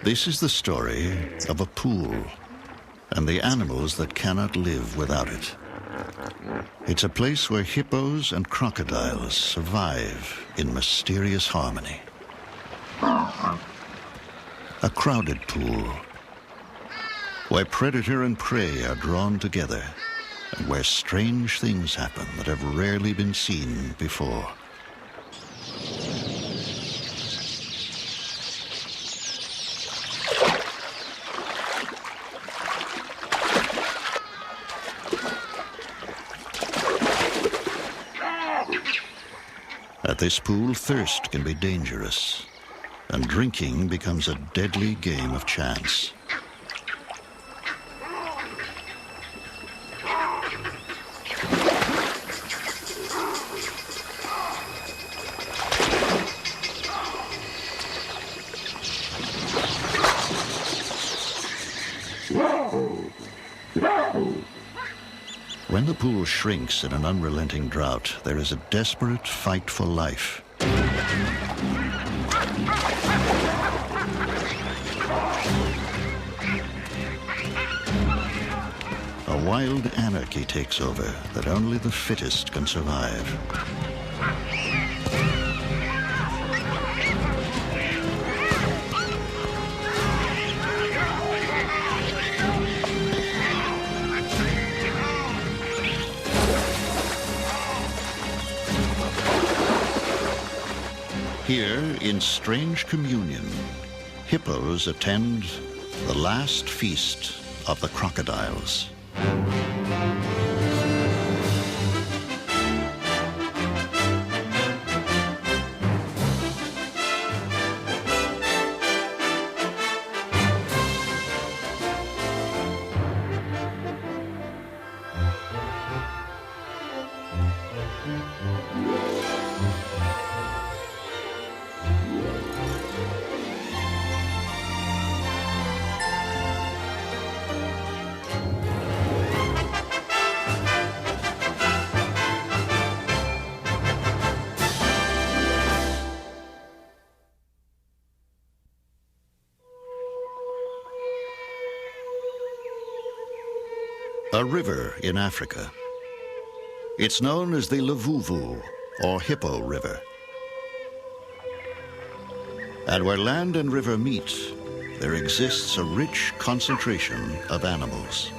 This is the story of a pool and the animals that cannot live without it. It's a place where hippos and crocodiles survive in mysterious harmony. A crowded pool where predator and prey are drawn together and where strange things happen that have rarely been seen before. At this pool, thirst can be dangerous, and drinking becomes a deadly game of chance. When the pool shrinks in an unrelenting drought, there is a desperate fight for life. A wild anarchy takes over that only the fittest can survive. Here, in strange communion, hippos attend the last feast of the crocodiles. A river in Africa. It's known as the Luvuvu, or Hippo River. And where land and river meet, there exists a rich concentration of animals.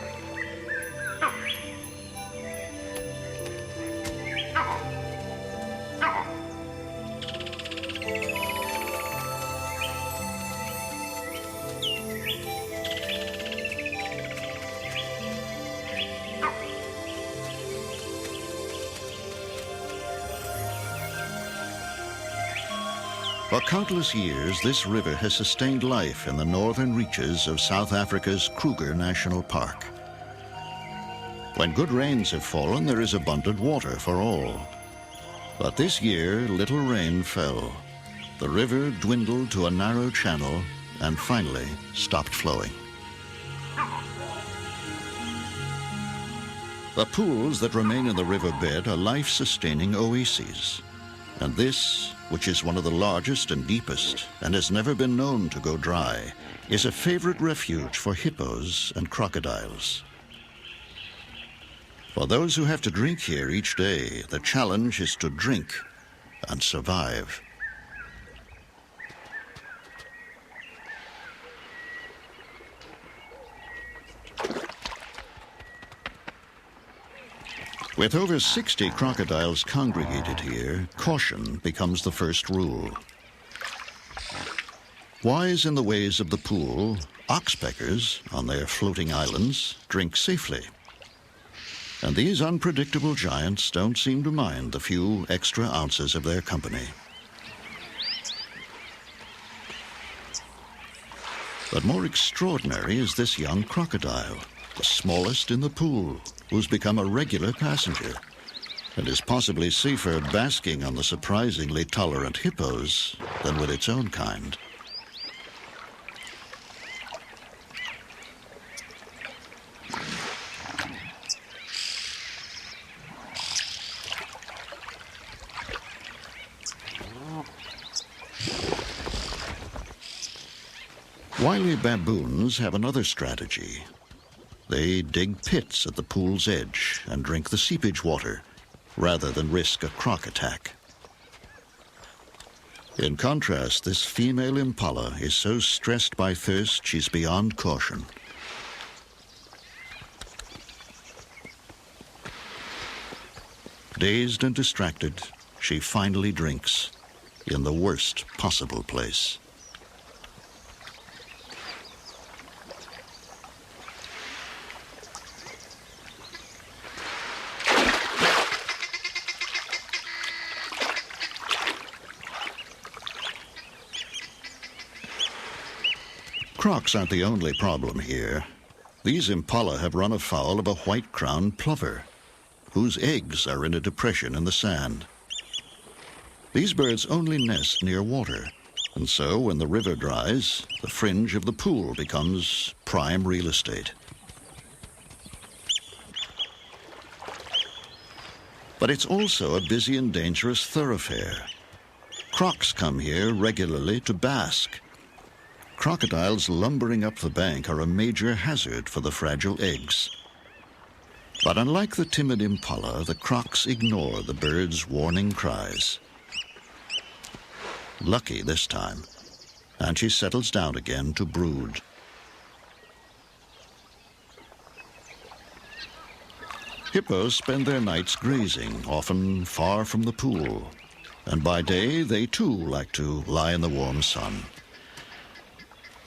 For countless years, this river has sustained life in the northern reaches of South Africa's Kruger National Park. When good rains have fallen, there is abundant water for all. But this year, little rain fell. The river dwindled to a narrow channel and finally stopped flowing. The pools that remain in the riverbed are life-sustaining oases. And this, which is one of the largest and deepest and has never been known to go dry, is a favorite refuge for hippos and crocodiles. For those who have to drink here each day, the challenge is to drink and survive. With over 60 crocodiles congregated here, caution becomes the first rule. Wise in the ways of the pool, oxpeckers, on their floating islands, drink safely. And these unpredictable giants don't seem to mind the few extra ounces of their company. But more extraordinary is this young crocodile, the smallest in the pool, who's become a regular passenger and is possibly safer basking on the surprisingly tolerant hippos than with its own kind. Wily baboons have another strategy. They dig pits at the pool's edge and drink the seepage water, rather than risk a croc attack. In contrast, this female impala is so stressed by thirst she's beyond caution. Dazed and distracted, she finally drinks in the worst possible place. Crocs aren't the only problem here. These impala have run afoul of a white-crowned plover, whose eggs are in a depression in the sand. These birds only nest near water, and so when the river dries, the fringe of the pool becomes prime real estate. But it's also a busy and dangerous thoroughfare. Crocs come here regularly to bask. Crocodiles lumbering up the bank are a major hazard for the fragile eggs. But unlike the timid impala, the crocs ignore the bird's warning cries. Lucky this time, and she settles down again to brood. Hippos spend their nights grazing, often far from the pool, and by day they too like to lie in the warm sun.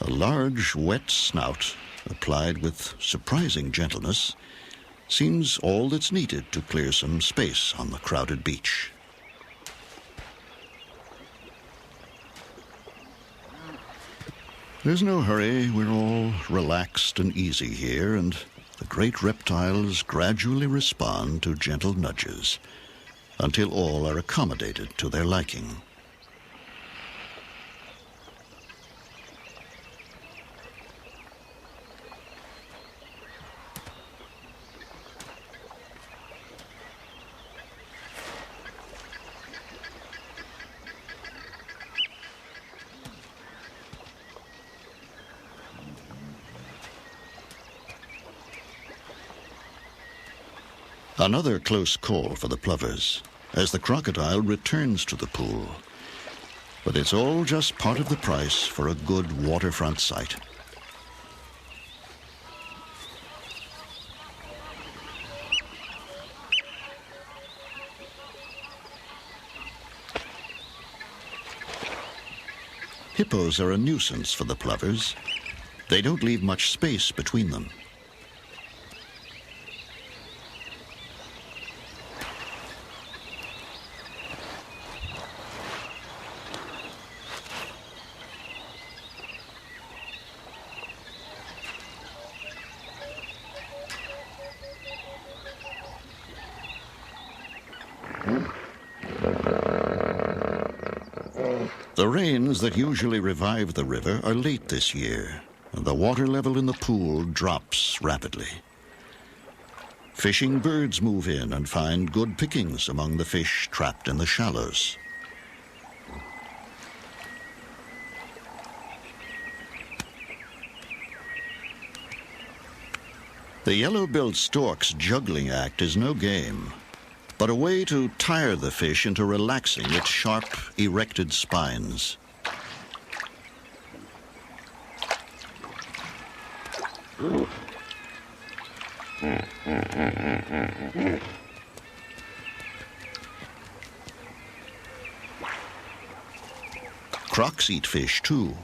A large, wet snout, applied with surprising gentleness, seems all that's needed to clear some space on the crowded beach. There's no hurry. We're all relaxed and easy here, and the great reptiles gradually respond to gentle nudges until all are accommodated to their liking. Another close call for the plovers as the crocodile returns to the pool. But it's all just part of the price for a good waterfront site. Hippos are a nuisance for the plovers. They don't leave much space between them. The rains that usually revive the river are late this year, and the water level in the pool drops rapidly. Fishing birds move in and find good pickings among the fish trapped in the shallows. The yellow-billed stork's juggling act is no game, but a way to tire the fish into relaxing its sharp, erected spines. Crocs eat fish, too.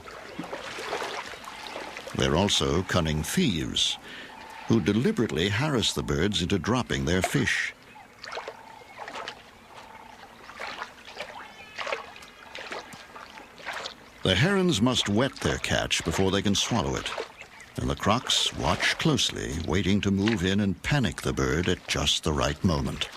They're also cunning thieves who deliberately harass the birds into dropping their fish. The herons must wet their catch before they can swallow it, and the crocs watch closely, waiting to move in and panic the bird at just the right moment.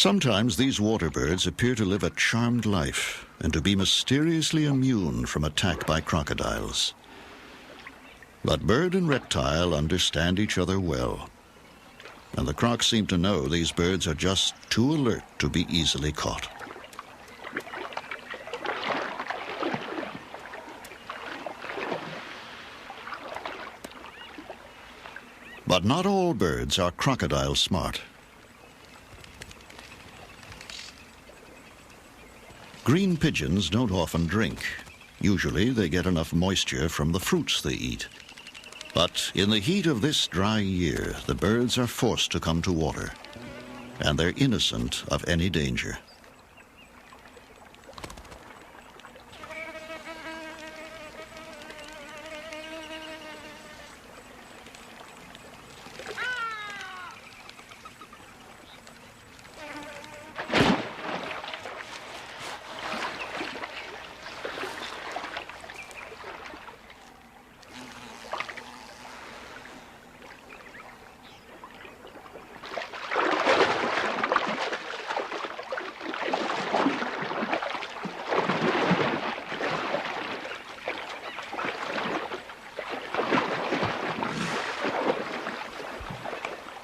Sometimes these water birds appear to live a charmed life and to be mysteriously immune from attack by crocodiles. But bird and reptile understand each other well, and the crocs seem to know these birds are just too alert to be easily caught. But not all birds are crocodile smart. Green pigeons don't often drink. Usually they get enough moisture from the fruits they eat. But in the heat of this dry year, the birds are forced to come to water, and they're innocent of any danger.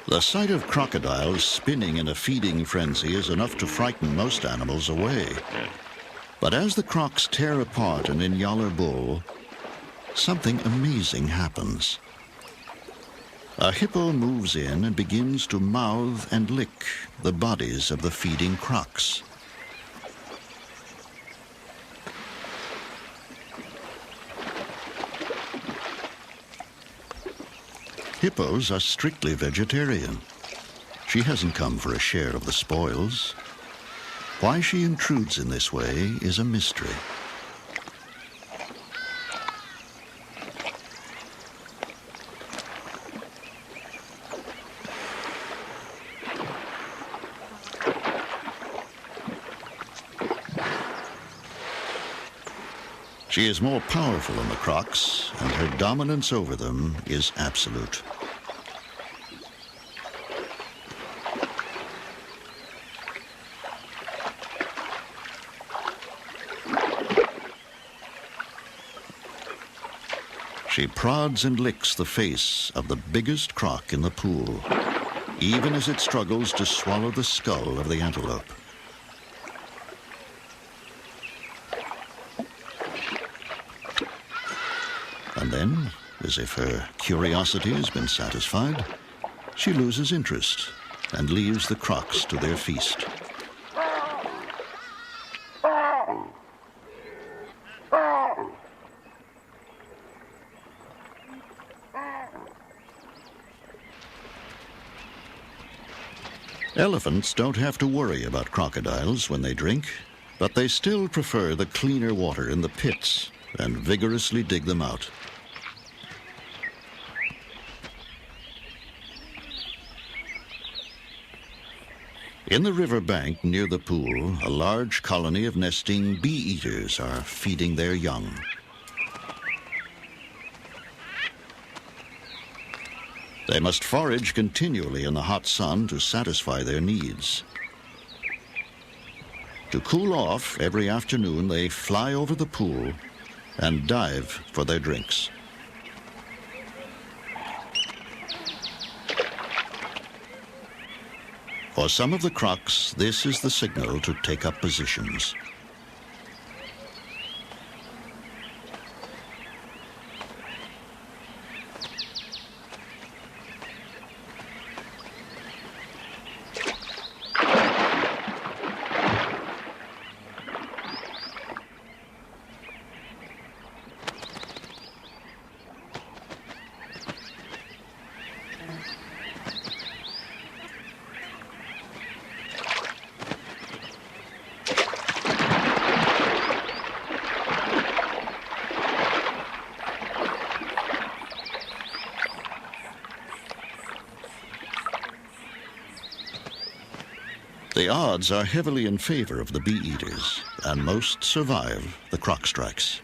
The sight of crocodiles spinning in a feeding frenzy is enough to frighten most animals away. But as the crocs tear apart an Inyala bull, something amazing happens. A hippo moves in and begins to mouth and lick the bodies of the feeding crocs. Hippos are strictly vegetarian. She hasn't come for a share of the spoils. Why she intrudes in this way is a mystery. She is more powerful than the crocs, and her dominance over them is absolute. She prods and licks the face of the biggest croc in the pool, even as it struggles to swallow the skull of the antelope. And then, as if her curiosity has been satisfied, she loses interest and leaves the crocs to their feast. Elephants don't have to worry about crocodiles when they drink, but they still prefer the cleaner water in the pits and vigorously dig them out. In the river bank near the pool, a large colony of nesting bee-eaters are feeding their young. They must forage continually in the hot sun to satisfy their needs. To cool off, every afternoon they fly over the pool and dive for their drinks. For some of the crocs, this is the signal to take up positions. The odds are heavily in favor of the bee-eaters, and most survive the croc strikes.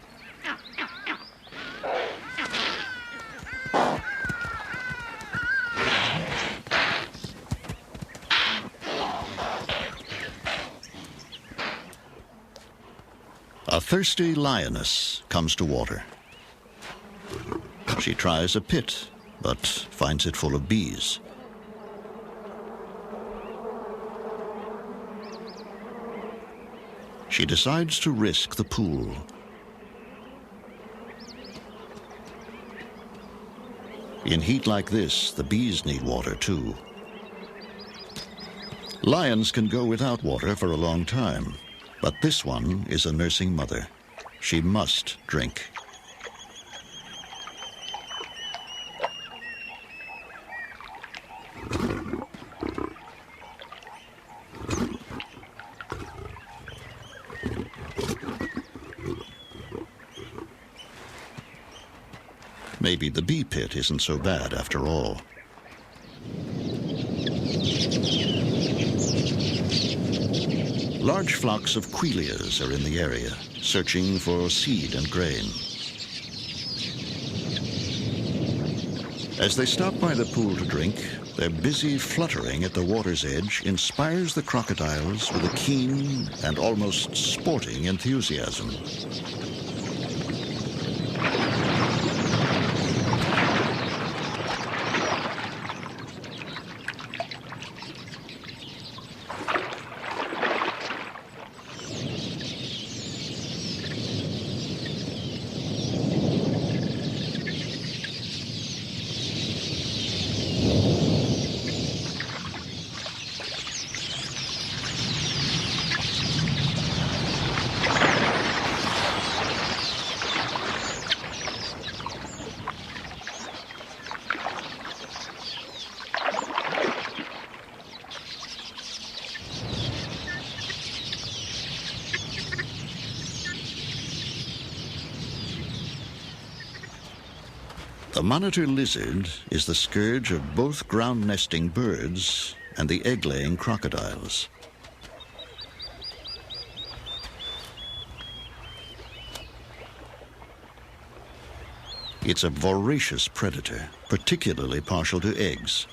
A thirsty lioness comes to water. She tries a pit, but finds it full of bees. She decides to risk the pool. In heat like this, the bees need water too. Lions can go without water for a long time, but this one is a nursing mother. She must drink. Maybe the bee pit isn't so bad after all. Large flocks of quilias are in the area, searching for seed and grain. As they stop by the pool to drink, their busy fluttering at the water's edge inspires the crocodiles with a keen and almost sporting enthusiasm. The monitor lizard is the scourge of both ground-nesting birds and the egg-laying crocodiles. It's a voracious predator, particularly partial to eggs.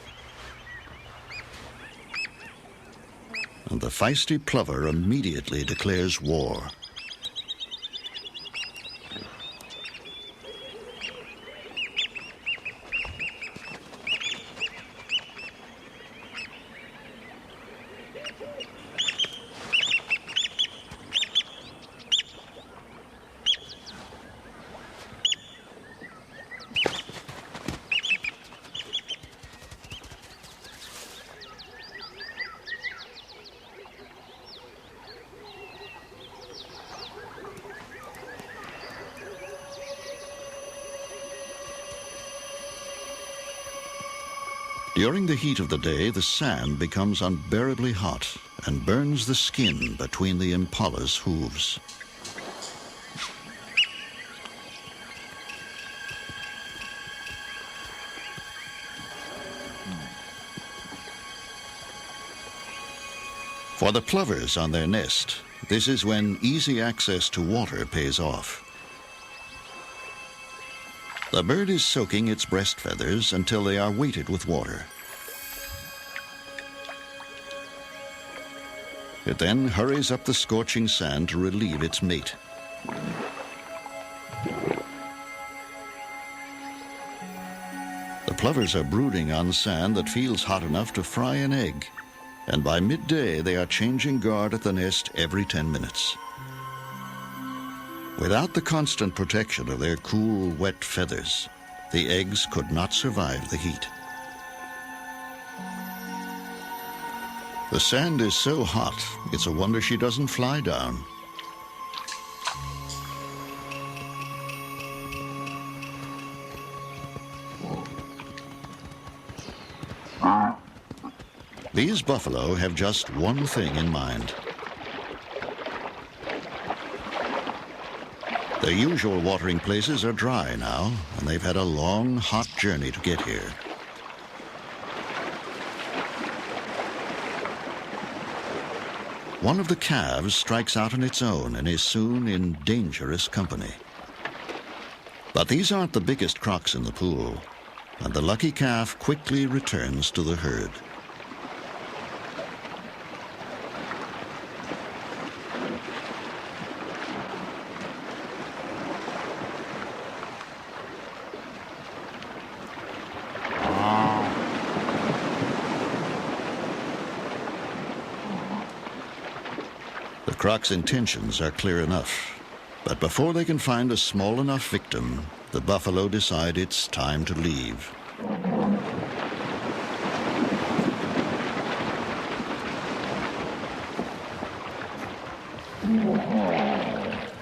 And the feisty plover immediately declares war. During the heat of the day, the sand becomes unbearably hot and burns the skin between the impala's hooves. For the plovers on their nest, this is when easy access to water pays off. The bird is soaking its breast feathers until they are weighted with water. It then hurries up the scorching sand to relieve its mate. The plovers are brooding on sand that feels hot enough to fry an egg, and by midday they are changing guard at the nest every 10 minutes. Without the constant protection of their cool, wet feathers, the eggs could not survive the heat. The sand is so hot, it's a wonder she doesn't fly down. These buffalo have just one thing in mind. Their usual watering places are dry now, and they've had a long, hot journey to get here. One of the calves strikes out on its own and is soon in dangerous company. But these aren't the biggest crocs in the pool, and the lucky calf quickly returns to the herd. Croc's intentions are clear enough, but before they can find a small enough victim, the buffalo decide it's time to leave.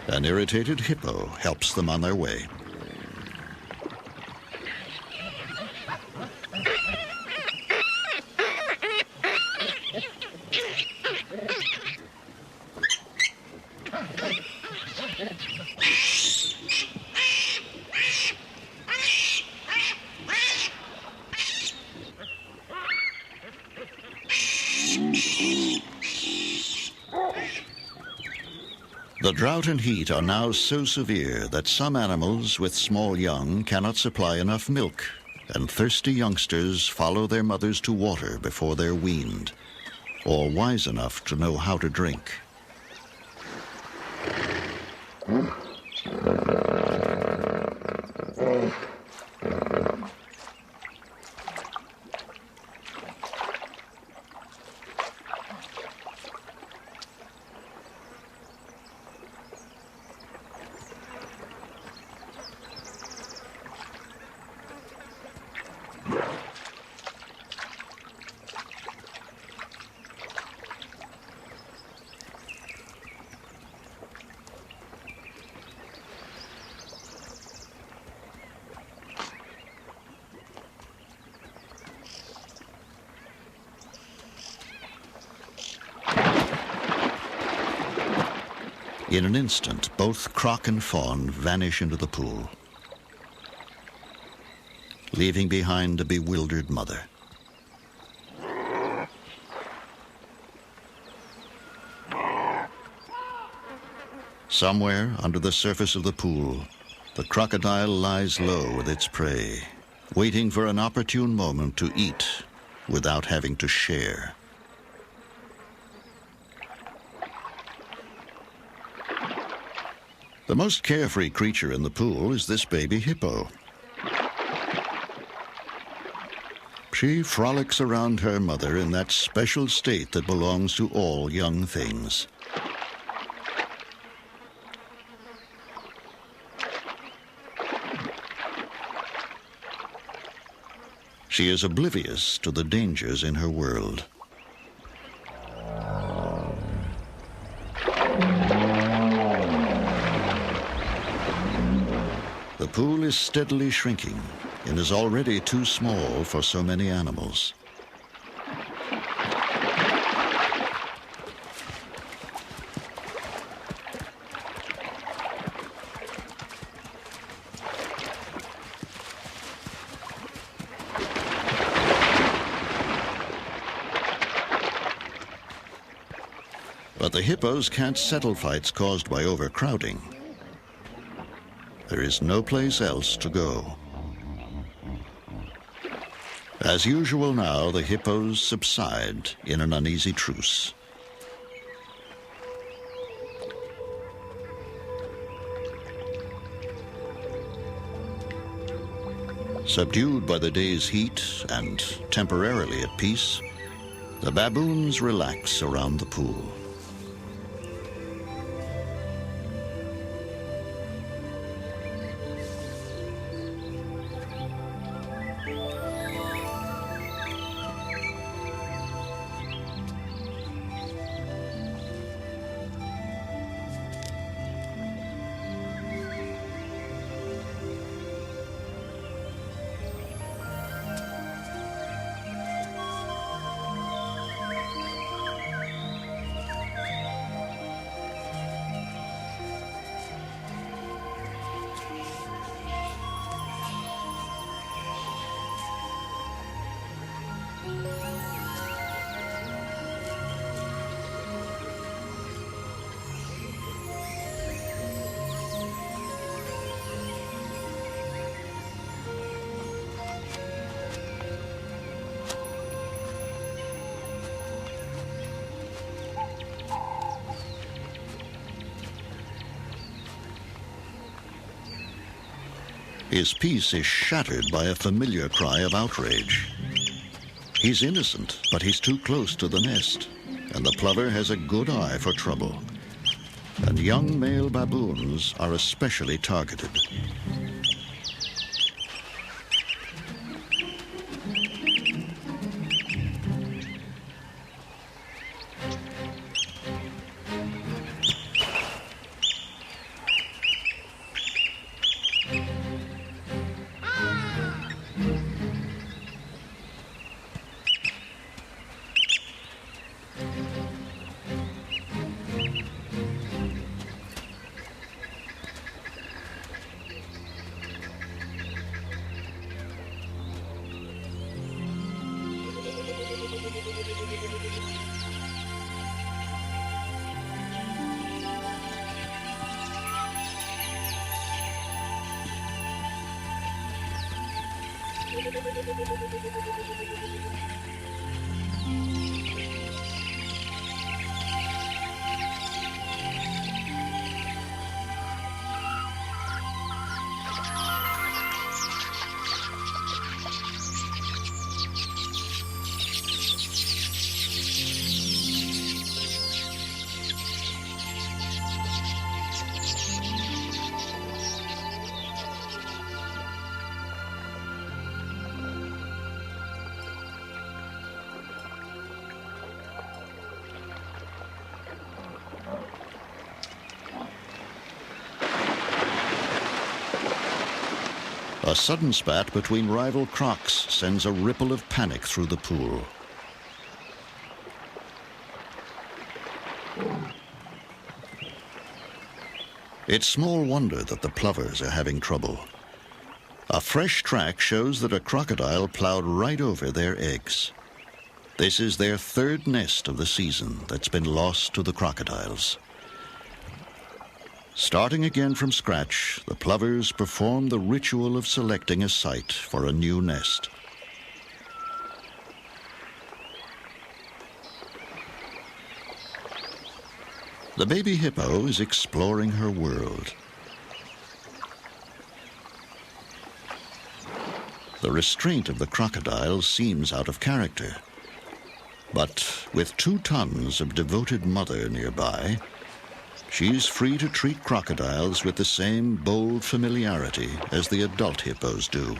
An irritated hippo helps them on their way. The drought and heat are now so severe that some animals with small young cannot supply enough milk, and thirsty youngsters follow their mothers to water before they're weaned, or wise enough to know how to drink. In an instant, both Croc and Fawn vanish into the pool, leaving behind a bewildered mother. Somewhere under the surface of the pool, the crocodile lies low with its prey, waiting for an opportune moment to eat without having to share. The most carefree creature in the pool is this baby hippo. She frolics around her mother in that special state that belongs to all young things. She is oblivious to the dangers in her world. The pool is steadily shrinking and is already too small for so many animals. But the hippos can't settle fights caused by overcrowding. There is no place else to go. As usual now, the hippos subside in an uneasy truce. Subdued by the day's heat and temporarily at peace, the baboons relax around the pool. His peace is shattered by a familiar cry of outrage. He's innocent, but he's too close to the nest, and the plover has a good eye for trouble. and young male baboons are especially targeted. A sudden spat between rival crocs sends a ripple of panic through the pool. It's small wonder that the plovers are having trouble. A fresh track shows that a crocodile plowed right over their eggs. This is their third nest of the season that's been lost to the crocodiles. Starting again from scratch, the plovers perform the ritual of selecting a site for a new nest. The baby hippo is exploring her world. The restraint of the crocodile seems out of character. But with 2 tons of devoted mother nearby, she's free to treat crocodiles with the same bold familiarity as the adult hippos do.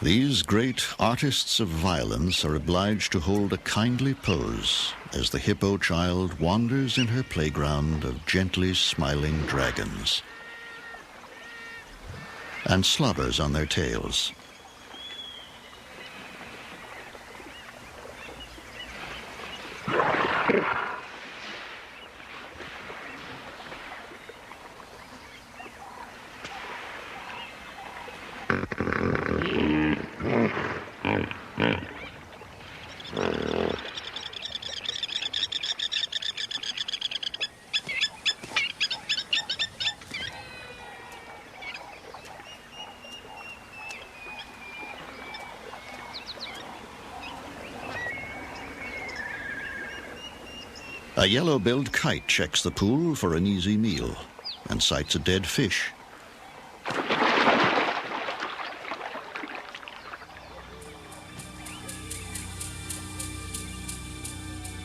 These great artists of violence are obliged to hold a kindly pose as the hippo child wanders in her playground of gently smiling dragons and slobbers on their tails. A yellow-billed kite checks the pool for an easy meal and sights a dead fish.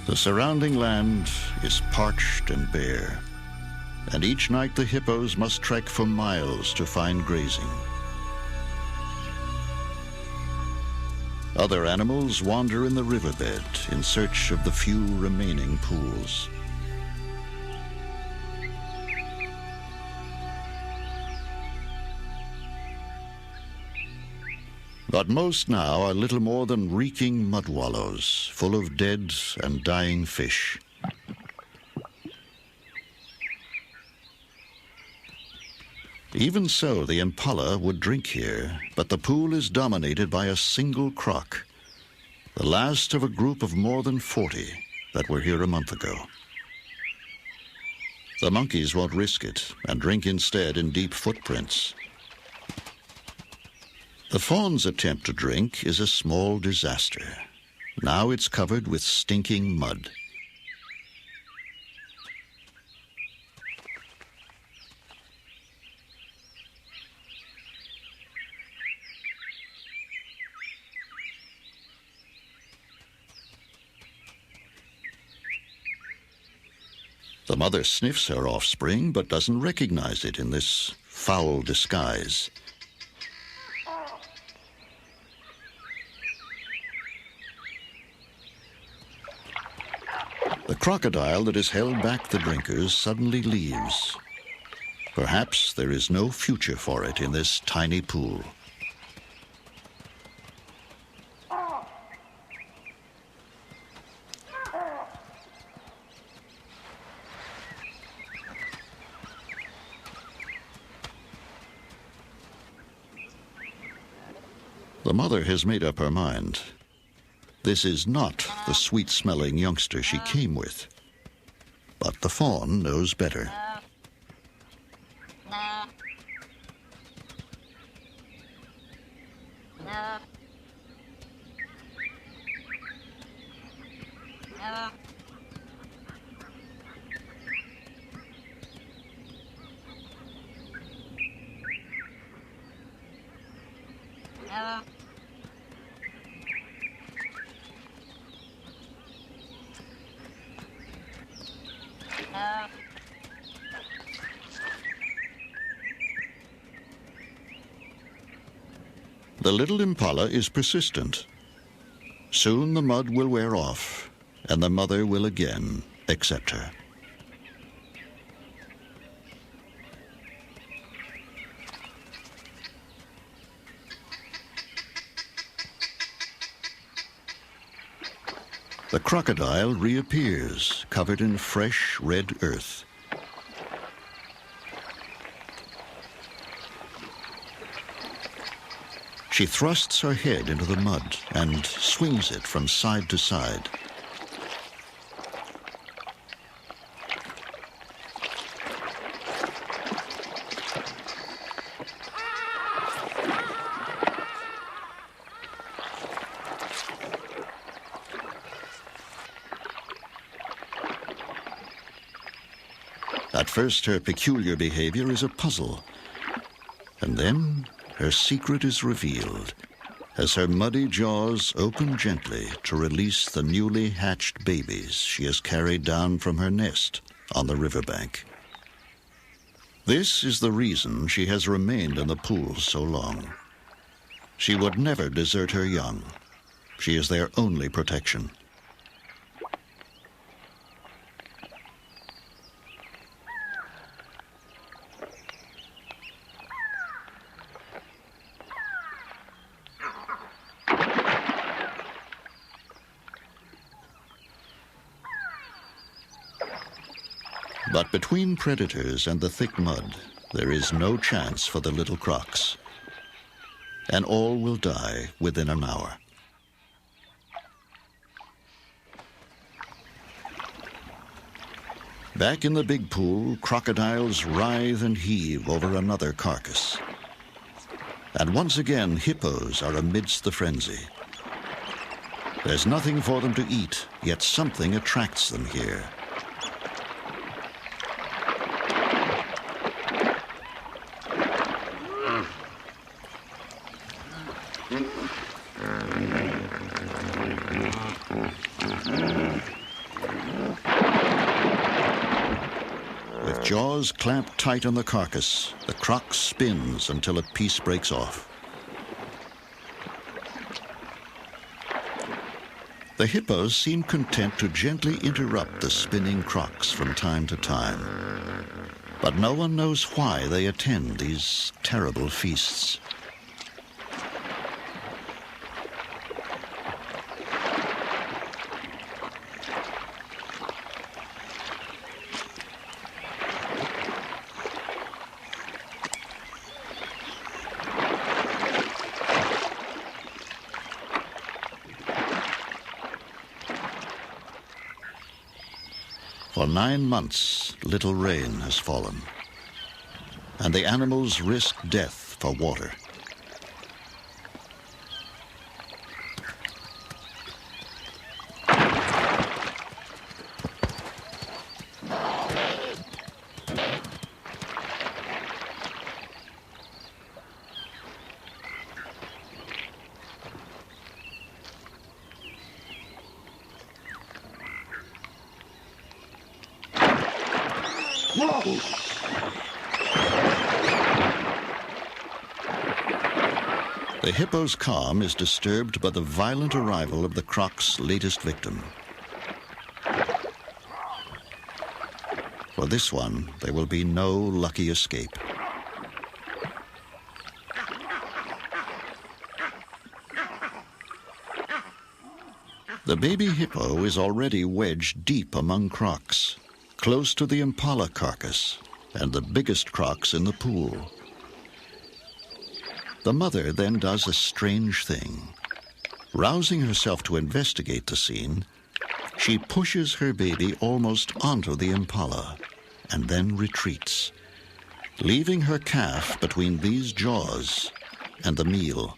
The surrounding land is parched and bare, and each night the hippos must trek for miles to find grazing. Other animals wander in the riverbed in search of the few remaining pools. But most now are little more than reeking mud wallows, full of dead and dying fish. Even so, the impala would drink here, but the pool is dominated by a single croc, the last of a group of more than 40 that were here a month ago. The monkeys won't risk it and drink instead in deep footprints. The fawn's attempt to drink is a small disaster. Now it's covered with stinking mud. The mother sniffs her offspring but doesn't recognize it in this foul disguise. The crocodile that has held back the drinkers suddenly leaves. Perhaps there is no future for it in this tiny pool. The mother has made up her mind. This is not the sweet-smelling youngster she came with. But the fawn knows better. The little impala is persistent. Soon the mud will wear off, and the mother will again accept her. The crocodile reappears, covered in fresh red earth. She thrusts her head into the mud and swings it from side to side. At first, her peculiar behavior is a puzzle, and then her secret is revealed as her muddy jaws open gently to release the newly hatched babies she has carried down from her nest on the riverbank. This is the reason she has remained in the pool so long. She would never desert her young. She is their only protection. But between predators and the thick mud, there is no chance for the little crocs. And all will die within an hour. Back in the big pool, crocodiles writhe and heave over another carcass. And once again, hippos are amidst the frenzy. There's nothing for them to eat, yet something attracts them here. With jaws clamped tight on the carcass, the croc spins until a piece breaks off. The hippos seem content to gently interrupt the spinning crocs from time to time. But no one knows why they attend these terrible feasts. For 9 months, little rain has fallen, and the animals risk death for water. The hippo's calm is disturbed by the violent arrival of the croc's latest victim. For this one, there will be no lucky escape. The baby hippo is already wedged deep among crocs, close to the impala carcass and the biggest crocs in the pool. The mother then does a strange thing. Rousing herself to investigate the scene, she pushes her baby almost onto the impala and then retreats, leaving her calf between these jaws and the meal.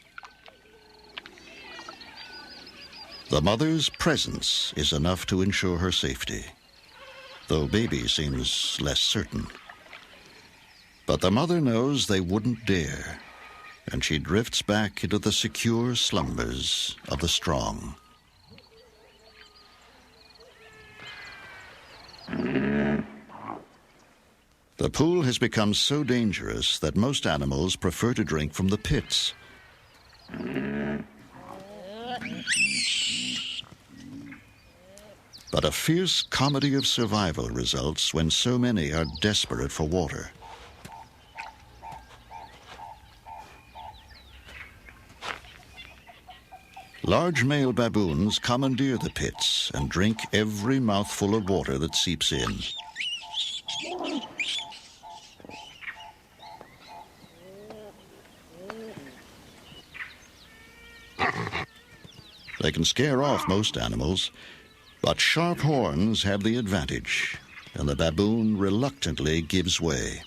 The mother's presence is enough to ensure her safety, though baby seems less certain. But the mother knows they wouldn't dare, and she drifts back into the secure slumbers of the strong. The pool has become so dangerous that most animals prefer to drink from the pits. But a fierce comedy of survival results when so many are desperate for water. Large male baboons commandeer the pits and drink every mouthful of water that seeps in. They can scare off most animals, but sharp horns have the advantage, and the baboon reluctantly gives way.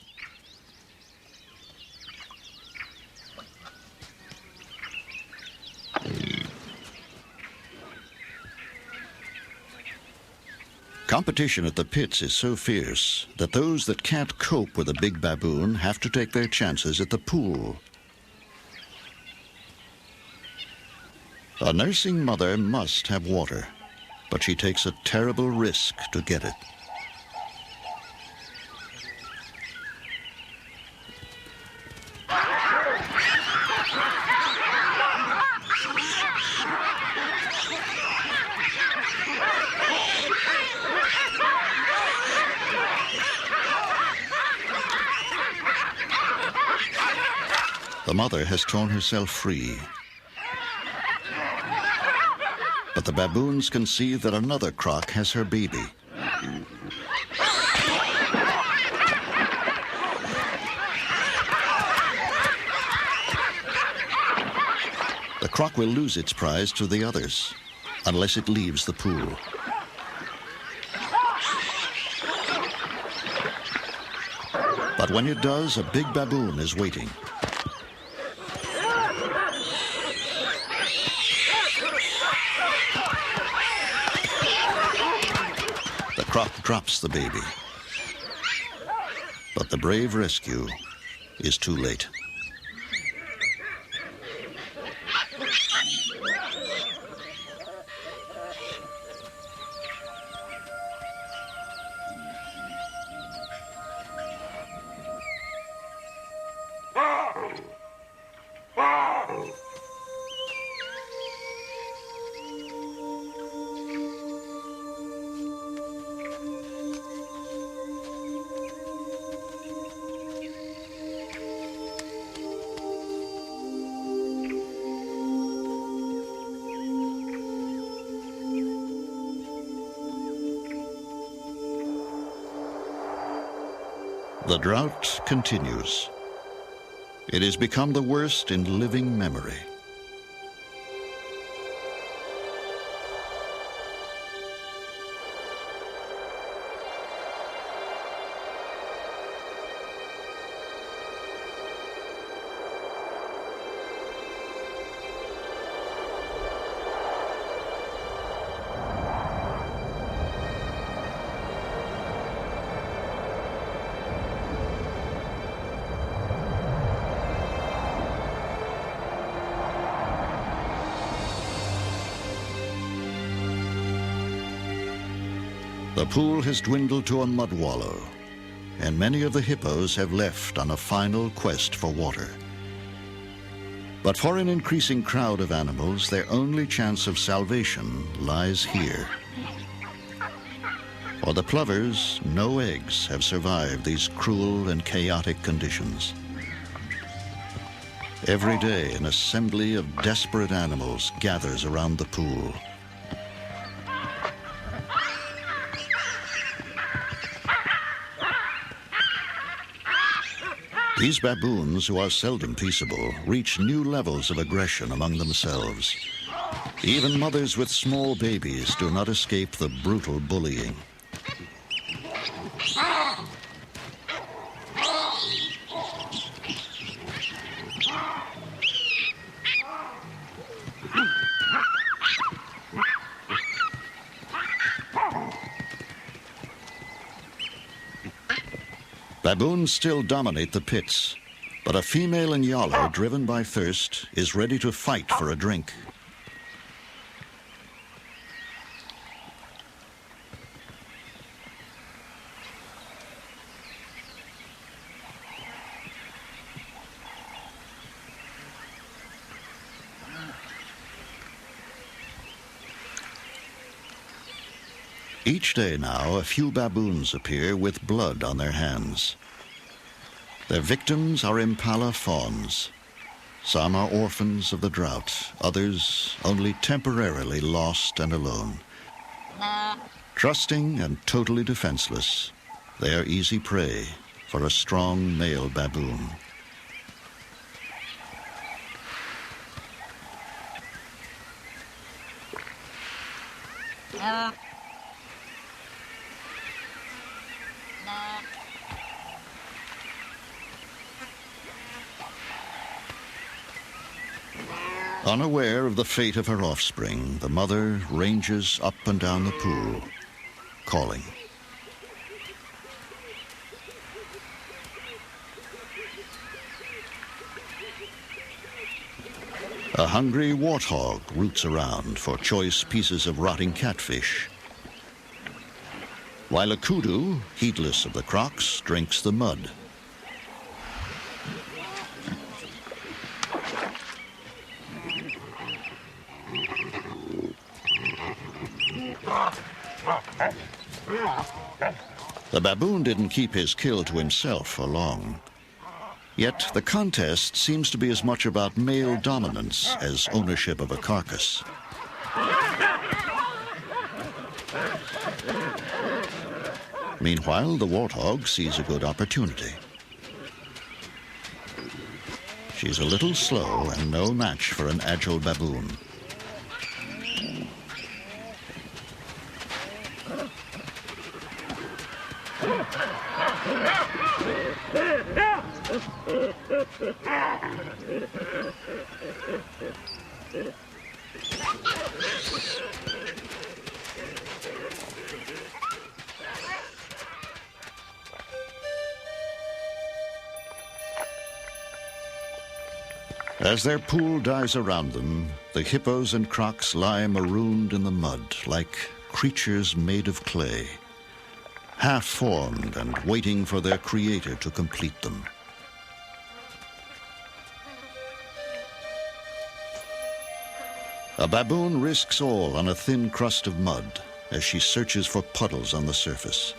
Competition at the pits is so fierce that those that can't cope with a big baboon have to take their chances at the pool. A nursing mother must have water, but she takes a terrible risk to get it. The mother has torn herself free. But the baboons can see that another croc has her baby. The croc will lose its prize to the others unless it leaves the pool. But when it does, a big baboon is waiting. The croc drops the baby, but the brave rescue is too late. The drought continues. It has become the worst in living memory. The pool has dwindled to a mud wallow, and many of the hippos have left on a final quest for water. But for an increasing crowd of animals, their only chance of salvation lies here. For the plovers, no eggs have survived these cruel and chaotic conditions. Every day, an assembly of desperate animals gathers around the pool. These baboons, who are seldom peaceable, reach new levels of aggression among themselves. Even mothers with small babies do not escape the brutal bullying. Baboons still dominate the pits, but a female Inyalo, driven by thirst, is ready to fight for a drink. Each day now, a few baboons appear with blood on their hands. Their victims are impala fawns. Some are orphans of the drought, others only temporarily lost and alone. Trusting and totally defenseless, they are easy prey for a strong male baboon. Unaware of the fate of her offspring, the mother ranges up and down the pool, calling. A hungry warthog roots around for choice pieces of rotting catfish, while a kudu, heedless of the crocs, drinks the mud. The baboon didn't keep his kill to himself for long. Yet the contest seems to be as much about male dominance as ownership of a carcass. Meanwhile, the warthog sees a good opportunity. She's a little slow and no match for an agile baboon. As their pool dies around them, the hippos and crocs lie marooned in the mud like creatures made of clay, half-formed and waiting for their creator to complete them. A baboon risks all on a thin crust of mud as she searches for puddles on the surface,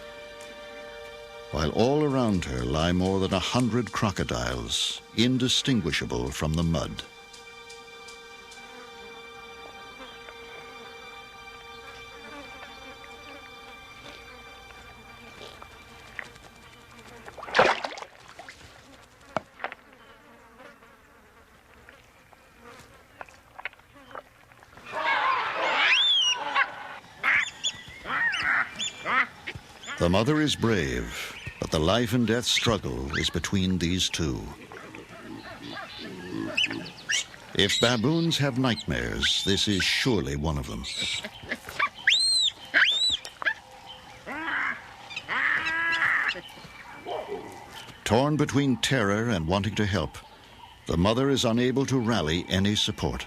while all around her lie more than 100 crocodiles, indistinguishable from the mud. The mother is brave, but the life and death struggle is between these two. If baboons have nightmares, this is surely one of them. Torn between terror and wanting to help, the mother is unable to rally any support.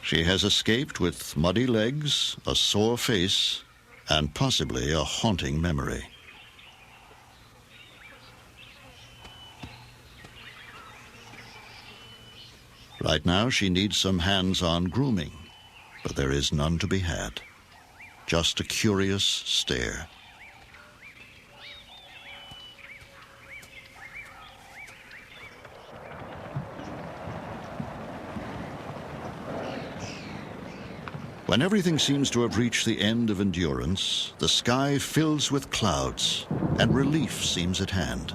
She has escaped with muddy legs, a sore face, and possibly a haunting memory. Right now, she needs some hands-on grooming, but there is none to be had. Just a curious stare. When everything seems to have reached the end of endurance, the sky fills with clouds, and relief seems at hand.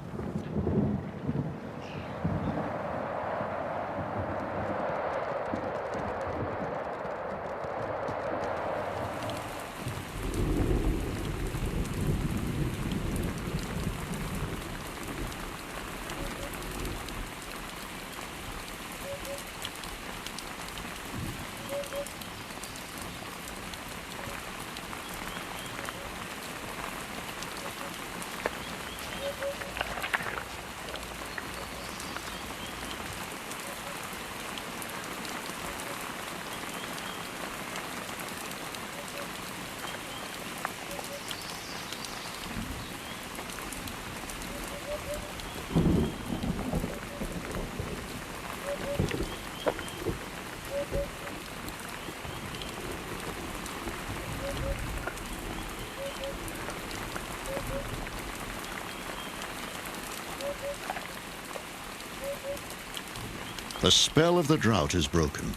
The spell of the drought is broken.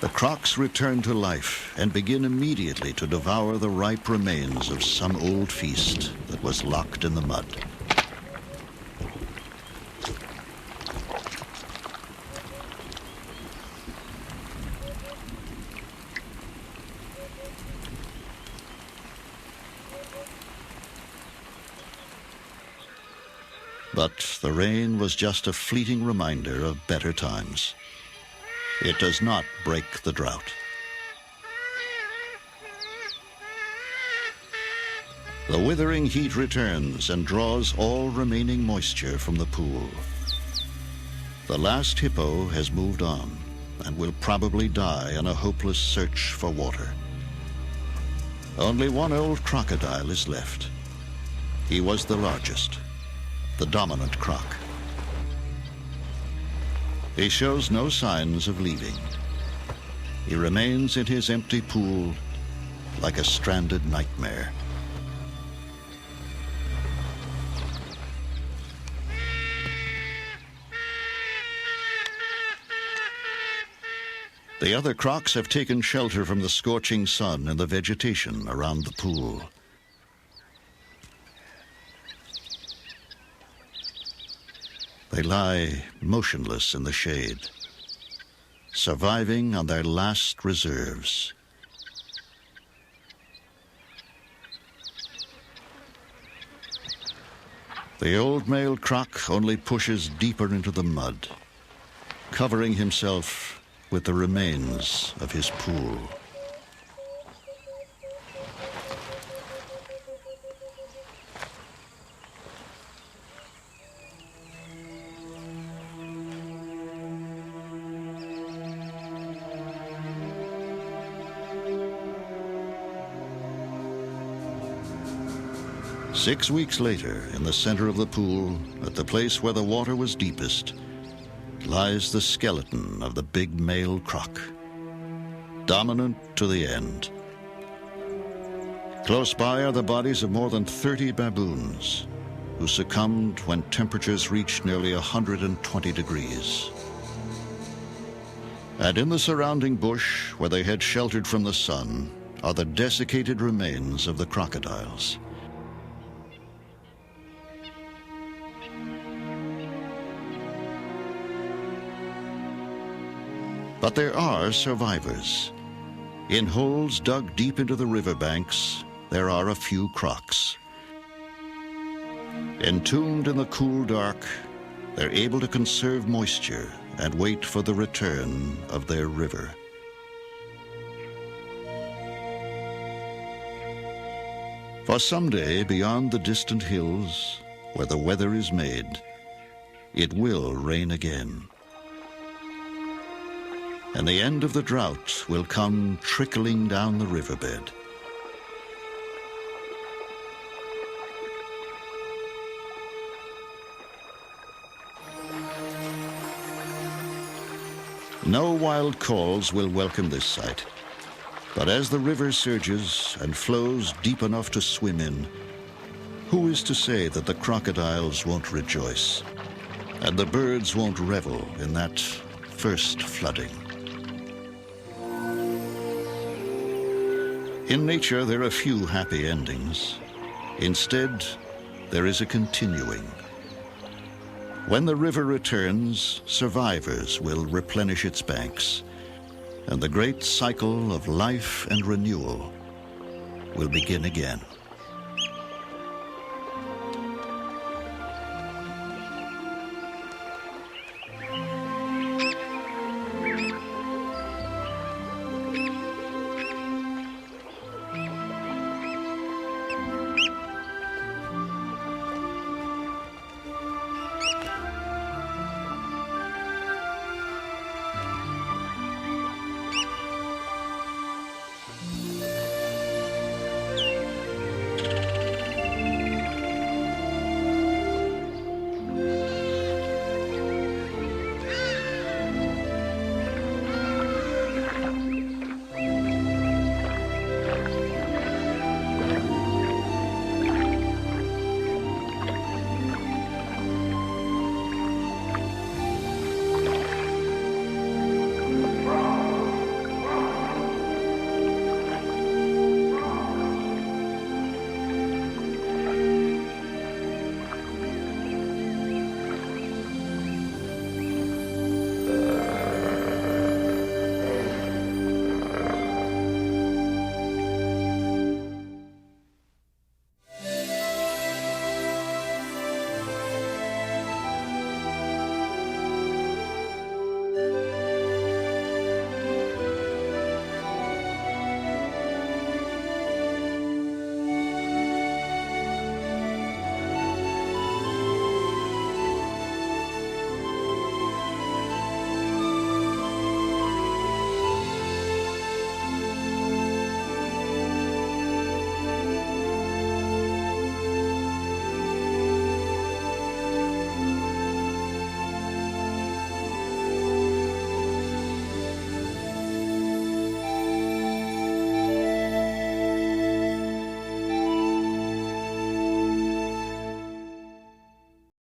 The crocs return to life and begin immediately to devour the ripe remains of some old feast that was locked in the mud. But the rain was just a fleeting reminder of better times. It does not break the drought. The withering heat returns and draws all remaining moisture from the pool. The last hippo has moved on and will probably die in a hopeless search for water. Only one old crocodile is left. He was the largest, the dominant croc. He shows no signs of leaving. He remains in his empty pool like a stranded nightmare. The other crocs have taken shelter from the scorching sun and the vegetation around the pool. They lie motionless in the shade, surviving on their last reserves. The old male croc only pushes deeper into the mud, covering himself with the remains of his pool. Six weeks later, in the center of the pool, at the place where the water was deepest, lies the skeleton of the big male croc, dominant to the end. Close by are the bodies of more than 30 baboons who succumbed when temperatures reached nearly 120 degrees. And in the surrounding bush, where they had sheltered from the sun, are the desiccated remains of the crocodiles. But there are survivors. In holes dug deep into the riverbanks, there are a few crocs. Entombed in the cool dark, they're able to conserve moisture and wait for the return of their river. For someday, beyond the distant hills, where the weather is made, it will rain again. and the end of the drought will come trickling down the riverbed. No wild calls will welcome this sight. But as the river surges and flows deep enough to swim in, who is to say that the crocodiles won't rejoice and the birds won't revel in that first flooding? In nature, there are few happy endings. Instead, there is a continuing. When the river returns, survivors will replenish its banks, and the great cycle of life and renewal will begin again.